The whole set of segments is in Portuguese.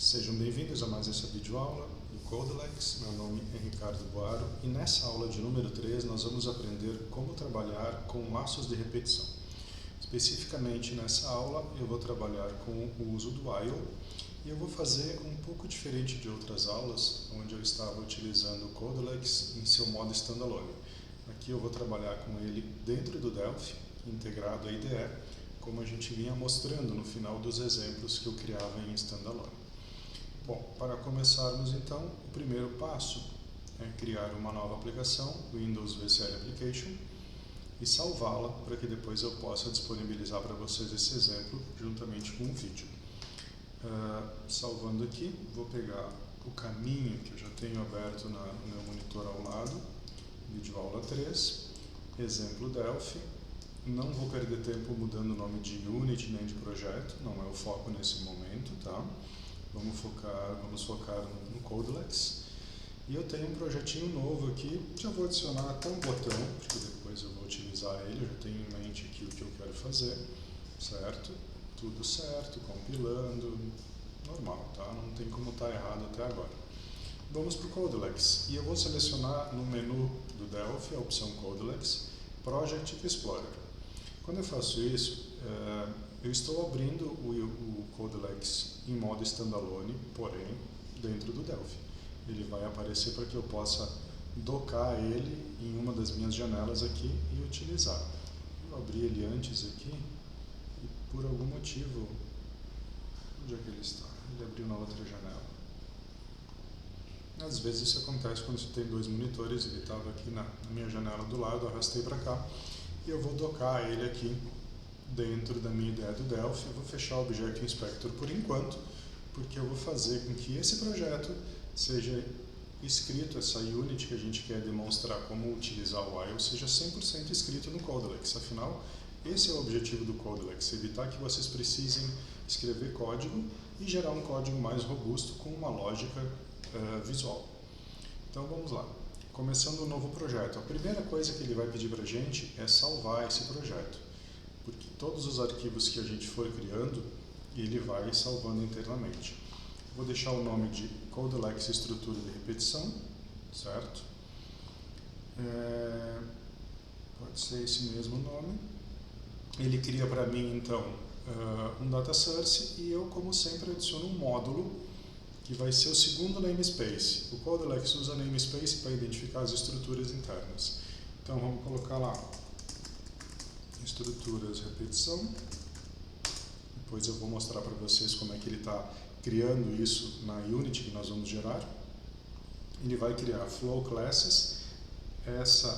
Sejam bem-vindos a mais essa videoaula do Codelex. Meu nome é Ricardo Boaro e nessa aula de número 3 nós vamos aprender como trabalhar com laços de repetição. Especificamente nessa aula eu vou trabalhar com o uso do while e eu vou fazer um pouco diferente de outras aulas onde eu estava utilizando o Codelex em seu modo standalone. Aqui eu vou trabalhar com ele dentro do Delphi, integrado à IDE, como a gente vinha mostrando no final dos exemplos que eu criava em standalone. Bom, para começarmos então, o primeiro passo é criar uma nova aplicação, Windows VCL Application, e salvá-la para que depois eu possa disponibilizar para vocês esse exemplo juntamente com o vídeo. Salvando aqui, vou pegar o caminho que eu já tenho aberto no meu monitor ao lado, vídeo aula 3, exemplo Delphi. Não vou perder tempo mudando o nome de Unity nem de projeto, não é o foco nesse momento, tá? Vamos focar no Codelex. E eu tenho um projetinho novo aqui, já vou adicionar até um botão, porque depois eu vou utilizar ele, eu já tenho em mente aqui o que eu quero fazer, certo? Tudo certo, compilando, normal, tá? Não tem como estar errado até agora. Vamos para o Codelex, e eu vou selecionar no menu do Delphi a opção Codelex, Project Explorer. Quando eu faço isso, eu estou abrindo o Codelex em modo standalone, porém dentro do Delphi. Ele vai aparecer para que eu possa docar ele em uma das minhas janelas aqui e utilizar. Eu abri ele antes aqui e por algum motivo, onde é que ele está? Ele abriu na outra janela. Às vezes isso acontece quando você tem dois monitores, ele estava aqui na minha janela do lado, arrastei para cá e eu vou docar ele aqui dentro da minha ideia do Delphi. Eu vou fechar o Object Inspector por enquanto, porque eu vou fazer com que esse projeto seja escrito, essa Unity que a gente quer demonstrar como utilizar o while, seja 100% escrito no Codelex. Afinal, esse é o objetivo do Codelex, evitar que vocês precisem escrever código e gerar um código mais robusto com uma lógica visual. Então vamos lá. Começando um novo projeto, a primeira coisa que ele vai pedir para a gente é salvar esse projeto, porque todos os arquivos que a gente for criando, ele vai salvando internamente. Vou deixar o nome de Codelex Estrutura de Repetição, certo? Pode ser esse mesmo nome. Ele cria para mim, então, um data source e eu, como sempre, adiciono um módulo que vai ser o segundo namespace. O Codelex usa namespace para identificar as estruturas internas. Então vamos colocar lá estruturas repetição. Depois eu vou mostrar para vocês como é que ele está criando isso na Unity que nós vamos gerar. Ele vai criar flow classes. Essa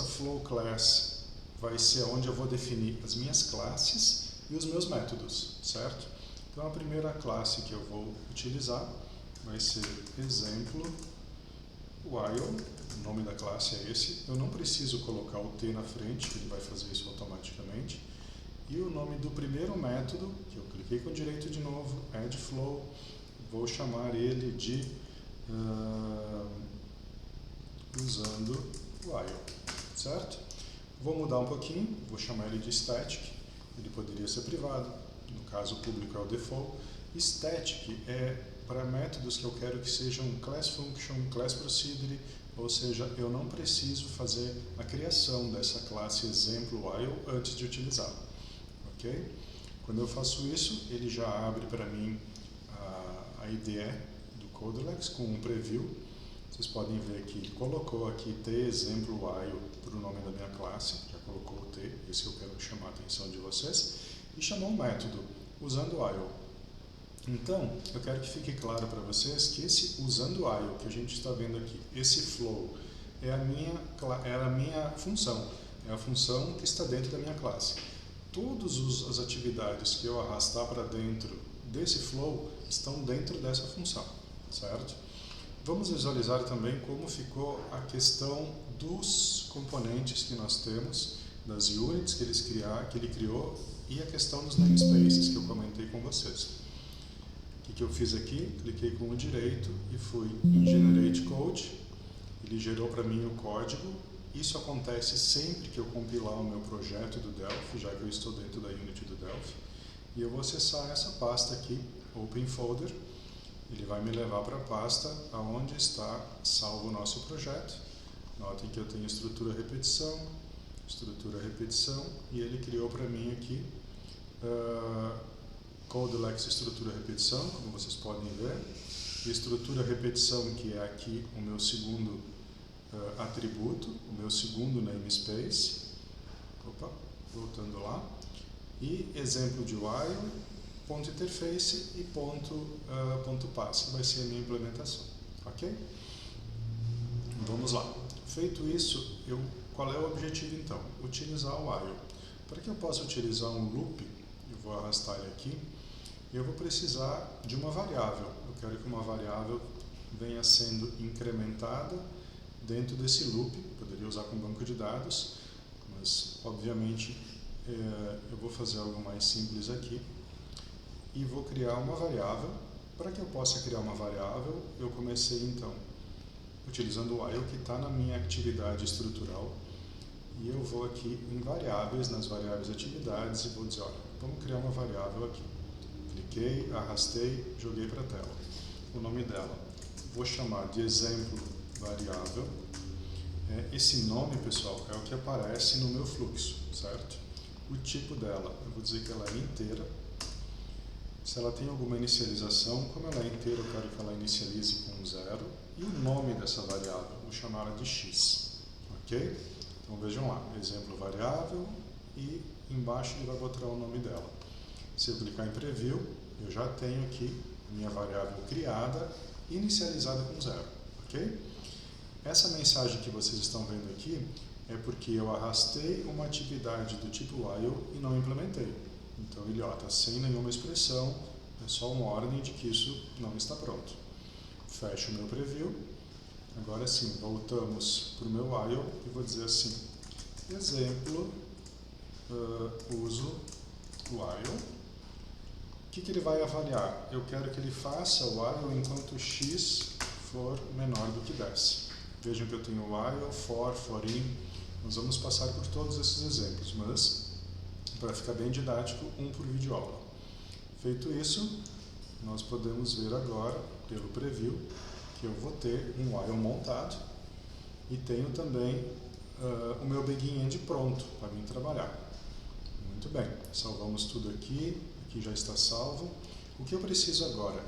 flow class vai ser onde eu vou definir as minhas classes e os meus métodos, certo? Então a primeira classe que eu vou utilizar vai ser exemplo while, o nome da classe é esse. Eu não preciso colocar o T na frente, ele vai fazer isso automaticamente. E o nome do primeiro método, que eu cliquei com direito de novo, add flow, vou chamar ele de usando while, certo? Vou mudar um pouquinho, vou chamar ele de static, ele poderia ser privado, no caso o público é o default. Static é para métodos que eu quero que sejam class function, class procedure, ou seja, eu não preciso fazer a criação dessa classe exemplo while antes de utilizá-la. Ok? Quando eu faço isso, ele já abre para mim a IDE do Codelex com um preview. Vocês podem ver que ele colocou aqui T exemplo while para o nome da minha classe, já colocou o T, esse que eu quero chamar a atenção de vocês, e chamou um método usando while. Então, eu quero que fique claro para vocês que esse usando while que a gente está vendo aqui, esse flow, é a minha função, é a função que está dentro da minha classe. Todas as atividades que eu arrastar para dentro desse flow estão dentro dessa função, certo? Vamos visualizar também como ficou a questão dos componentes que nós temos, das units que ele criou e a questão dos namespaces que eu comentei com vocês. O que eu fiz aqui? Cliquei com o direito e fui em Generate Code. Ele gerou para mim o código. Isso acontece sempre que eu compilar o meu projeto do Delphi, já que eu estou dentro da Unity do Delphi. E eu vou acessar essa pasta aqui Open Folder, ele vai me levar para a pasta onde está salvo o nosso projeto. Notem que eu tenho estrutura repetição, e ele criou para mim aqui Codelec estrutura repetição, como vocês podem ver. Estrutura repetição, que é aqui o meu segundo atributo, o meu segundo namespace. Opa, voltando lá. E exemplo de while, ponto interface e ponto pass, que vai ser a minha implementação. Ok? Vamos lá. Feito isso, qual é o objetivo então? Utilizar o while. Para que eu possa utilizar um loop, eu vou arrastar ele aqui, eu vou precisar de uma variável. Eu quero que uma variável venha sendo incrementada dentro desse loop. Poderia usar com banco de dados, mas obviamente eu vou fazer algo mais simples aqui e vou criar uma variável. Para que eu possa criar uma variável, eu comecei então utilizando o while, que está na minha atividade estrutural, e eu vou aqui em variáveis, nas variáveis atividades, e vou dizer, olha, vamos criar uma variável aqui. Cliquei, arrastei, joguei para a tela. O nome dela, vou chamar de exemplo variável. Esse nome, pessoal, é o que aparece no meu fluxo, certo? O tipo dela, eu vou dizer que ela é inteira. Se ela tem alguma inicialização, como ela é inteira, eu quero que ela inicialize com 0. E o nome dessa variável, vou chamar ela de x. Ok? Então vejam lá, exemplo variável, e embaixo ele vai botar o nome dela. Se eu clicar em Preview, eu já tenho aqui a minha variável criada, inicializada com 0. Ok? Essa mensagem que vocês estão vendo aqui é porque eu arrastei uma atividade do tipo while e não implementei. Então ele está sem nenhuma expressão, é só uma ordem de que isso não está pronto. Fecho o meu preview. Agora sim, voltamos para o meu while e vou dizer assim, exemplo, uso while. O que ele vai avaliar? Eu quero que ele faça o while enquanto x for menor do que 10. Vejam que eu tenho while, for in. Nós vamos passar por todos esses exemplos, mas para ficar bem didático, um por videoaula. Feito isso, nós podemos ver agora, pelo preview, que eu vou ter um while montado e tenho também o meu begin-end pronto para mim trabalhar. Muito bem, salvamos tudo aqui, aqui já está salvo. O que eu preciso agora?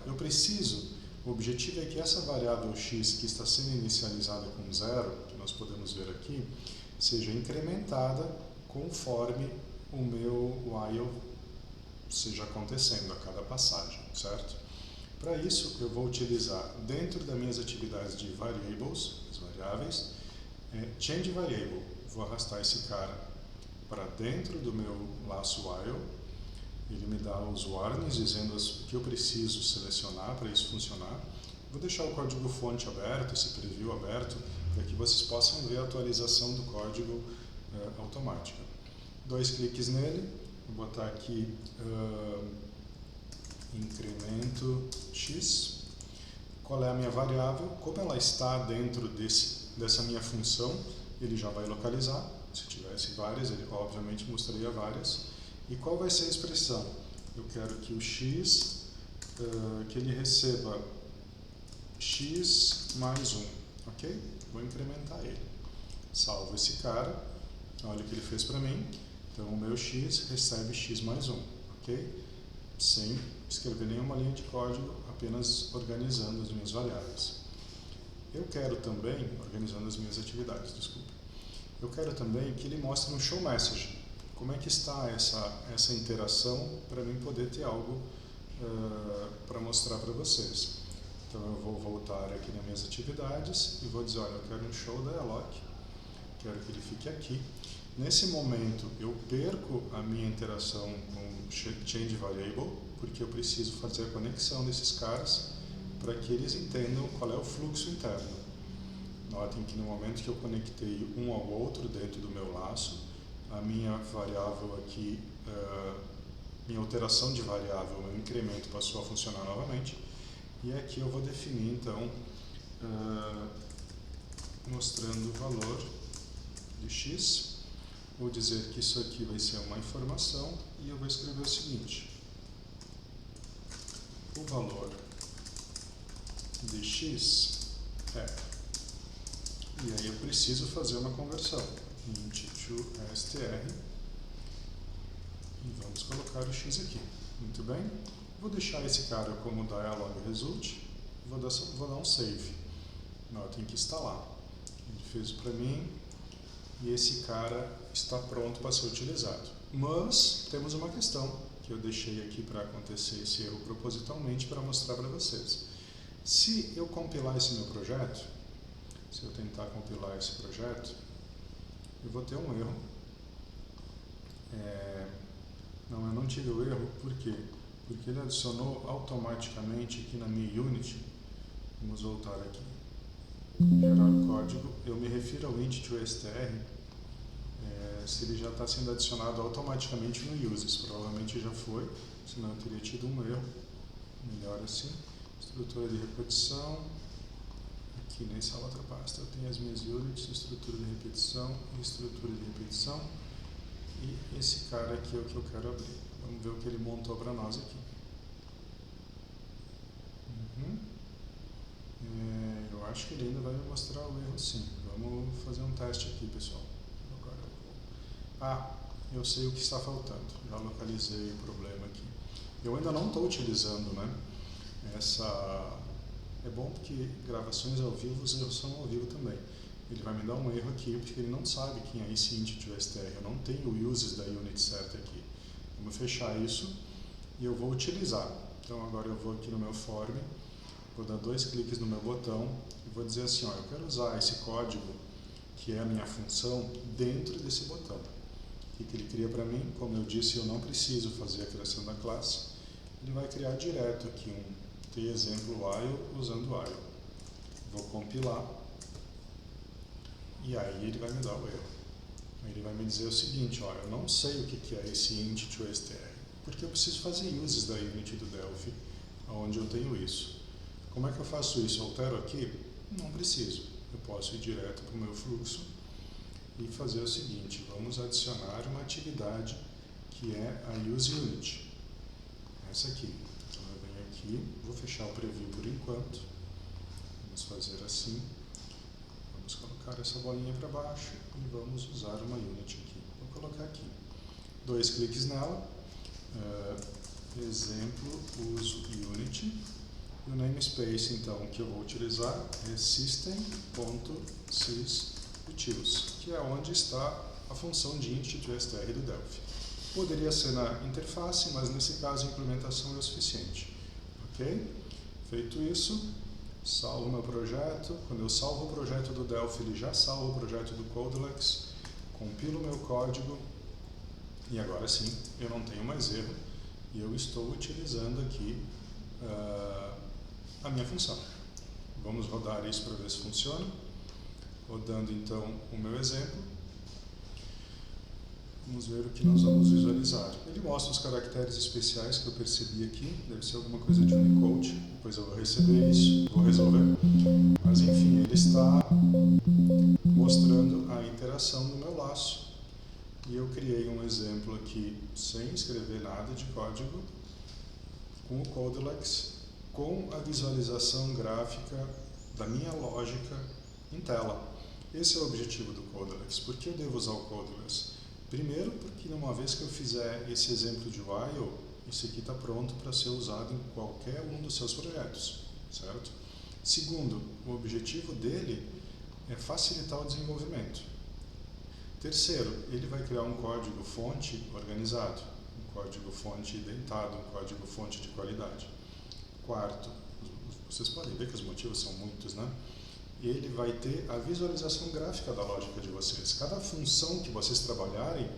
O objetivo é que essa variável x que está sendo inicializada com 0, que nós podemos ver aqui, seja incrementada conforme o meu while seja acontecendo a cada passagem, certo? Para isso, eu vou utilizar dentro das minhas atividades de variables, as variáveis, change variable. Vou arrastar esse cara para dentro do meu laço while. Ele me dá os warnings dizendo o que eu preciso selecionar para isso funcionar. Vou deixar o código fonte aberto, esse preview aberto, para que vocês possam ver a atualização do código automática. 2 cliques nele, vou botar aqui incremento x. Qual é a minha variável? Como ela está dentro dessa minha função, ele já vai localizar. Se tivesse várias, ele obviamente mostraria várias. E qual vai ser a expressão? Eu quero que o x, que ele receba x mais 1, ok? Vou incrementar ele. Salvo esse cara, olha o que ele fez para mim. Então o meu x recebe x mais 1, ok? Sem escrever nenhuma linha de código, apenas organizando as minhas variáveis. Eu quero também, organizando as minhas atividades, desculpa. Eu quero também que ele mostre um show message. Como é que está essa interação para mim poder ter algo para mostrar para vocês. Então eu vou voltar aqui nas minhas atividades e vou dizer, olha, eu quero um show dialog, quero que ele fique aqui. Nesse momento eu perco a minha interação com change variable, porque eu preciso fazer a conexão desses caras para que eles entendam qual é o fluxo interno. Notem que no momento que eu conectei um ao outro dentro do meu laço, a minha variável aqui, minha alteração de variável, meu incremento passou a funcionar novamente. E aqui eu vou definir então, mostrando o valor de x. Vou dizer que isso aqui vai ser uma informação e eu vou escrever o seguinte. o valor de x é, e aí eu preciso fazer uma conversão, int to str, e vamos colocar o x aqui. Muito bem, vou deixar esse cara como dialog result, vou dar um save. Notem que está lá, ele fez para mim e esse cara está pronto para ser utilizado. Mas temos uma questão que eu deixei aqui para acontecer esse erro propositalmente para mostrar para vocês. Se eu compilar esse meu projeto, se eu tentar compilar esse projeto, eu vou ter um erro. Não, eu não tive o erro, por quê? Porque ele adicionou automaticamente aqui na minha Unity. Vamos voltar aqui. Gerar o código. Eu me refiro ao int to str, se ele já está sendo adicionado automaticamente no uses. Provavelmente já foi, senão eu teria tido um erro. Melhor assim. Estrutura de repetição. Aqui nessa outra pasta eu tenho as minhas units, estrutura de repetição e estrutura de repetição. E esse cara aqui é o que eu quero abrir. Vamos ver o que ele montou para nós aqui. Eu acho que ele ainda vai me mostrar o erro sim. Vamos fazer um teste aqui, pessoal. Agora eu sei o que está faltando. Já localizei o problema aqui. Eu ainda não estou utilizando, né? É bom porque gravações ao vivo, os erros são ao vivo também. Ele vai me dar um erro aqui porque ele não sabe quem é esse int to str. Eu não tenho o uses da unit certa aqui. Vamos fechar isso e eu vou utilizar. Então agora eu vou aqui no meu form, vou dar 2 cliques no meu botão e vou dizer assim, ó, eu quero usar esse código que é a minha função dentro desse botão. O que ele cria para mim? Como eu disse, eu não preciso fazer a criação da classe. Ele vai criar direto aqui um t-exemplo while usando while. Vou compilar e aí ele vai me dar o erro. Ele vai me dizer o seguinte, ó, eu não sei o que é esse int to str, porque eu preciso fazer uses da unit do Delphi, onde eu tenho isso. Como é que eu faço isso? Eu altero aqui? Não preciso. Eu posso ir direto para o meu fluxo e fazer o seguinte, vamos adicionar uma atividade que é a useUnit. Essa aqui. Então eu venho aqui, vou fechar o preview por enquanto. Vamos fazer assim. Vamos colocar essa bolinha para baixo e vamos usar uma unit aqui. Vou colocar aqui. 2 cliques nela. Exemplo, uso unit. E o namespace, então, que eu vou utilizar é system.sysutils, que é onde está a função de int to str do Delphi. Poderia ser na interface, mas nesse caso a implementação é o suficiente. Ok? Feito isso, salvo meu projeto. Quando eu salvo o projeto do Delphi, ele já salva o projeto do Codeless, compilo meu código e agora sim eu não tenho mais erro e eu estou utilizando aqui a minha função. Vamos rodar isso para ver se funciona. Rodando então o meu exemplo. Vamos ver o que nós vamos visualizar. Ele mostra os caracteres especiais que eu percebi aqui. Deve ser alguma coisa de Unicode. Depois eu vou receber isso, vou resolver. Mas enfim, ele está mostrando a interação do meu laço. E eu criei um exemplo aqui sem escrever nada de código, com o Codeless, com a visualização gráfica da minha lógica em tela. Esse é o objetivo do Codeless. Por que eu devo usar o Codeless? Primeiro, porque uma vez que eu fizer esse exemplo de while, isso aqui está pronto para ser usado em qualquer um dos seus projetos, certo? Segundo, o objetivo dele é facilitar o desenvolvimento. Terceiro, ele vai criar um código-fonte organizado, um código-fonte identado, um código-fonte de qualidade. Quarto, vocês podem ver que os motivos são muitos, né? Ele vai ter a visualização gráfica da lógica de vocês. Cada função que vocês trabalharem,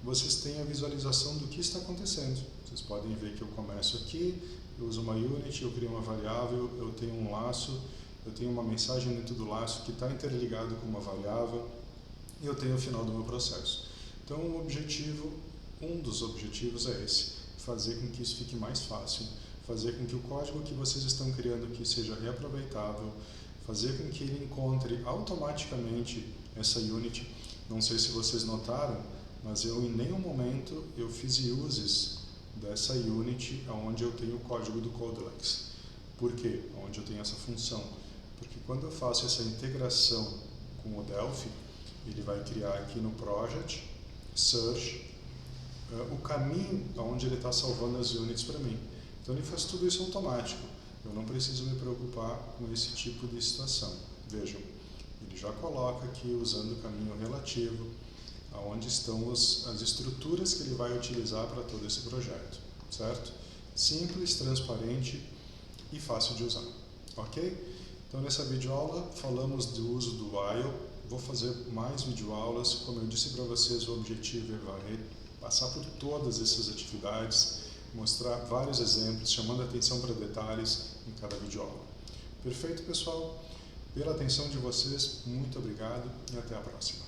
vocês têm a visualização do que está acontecendo. Vocês podem ver que eu começo aqui, eu uso uma unit, eu crio uma variável, eu tenho um laço, eu tenho uma mensagem dentro do laço que está interligado com uma variável, e eu tenho o final do meu processo. Então, um dos objetivos é esse, fazer com que isso fique mais fácil, fazer com que o código que vocês estão criando aqui seja reaproveitável, fazer com que ele encontre automaticamente essa unit. Não sei se vocês notaram, mas eu em nenhum momento eu fiz uses dessa unit onde eu tenho o código do Codeless. Por quê? Onde eu tenho essa função. Porque quando eu faço essa integração com o Delphi, ele vai criar aqui no project, search, o caminho onde ele está salvando as units para mim. Então ele faz tudo isso automático. Eu não preciso me preocupar com esse tipo de situação. Vejam, ele já coloca aqui usando o caminho relativo, onde estão as estruturas que ele vai utilizar para todo esse projeto, certo? Simples, transparente e fácil de usar, ok? Então nessa videoaula falamos do uso do while. Vou fazer mais videoaulas. Como eu disse para vocês, o objetivo é passar por todas essas atividades, mostrar vários exemplos, chamando a atenção para detalhes em cada videoaula. Perfeito, pessoal? Pela atenção de vocês, muito obrigado e até a próxima.